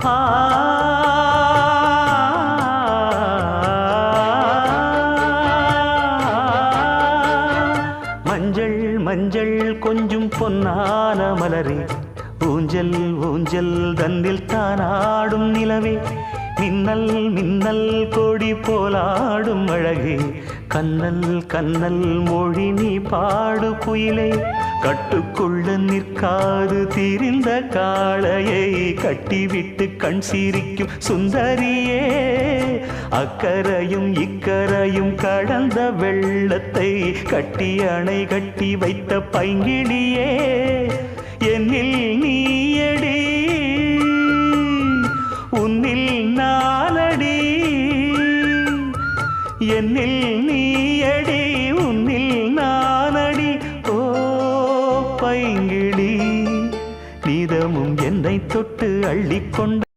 ஆ மஞ்சள் மஞ்சள் கொஞ்சம் பொன்னான மலரே, ஊஞ்சல் ஊஞ்சல் தன்னில் தானாடும் நிலவே, மின்னல் மின்னல் கொடி போலாடும் அழகே, கண்ணல் கண்ணல் மொழி நீ பாடு குயிலே, கட்டுக்குள்ள நிற்காது திரிந்த காளையை கட்டிவிட்டு கண் சிரிக்கும் சுந்தரியே, அக்கரையும் இக்கரையும் கடந்த வெள்ளத்தை கட்டி அணை கட்டி வைத்த பைங்கிளியே, என்னில் நீயடி உன்னில் நானடி, என்னில் நீயடி உன்னில் நானடி. ஓ பைங்கிளி, நீதமும் என்னை தொட்டு அள்ளிக்கொண்ட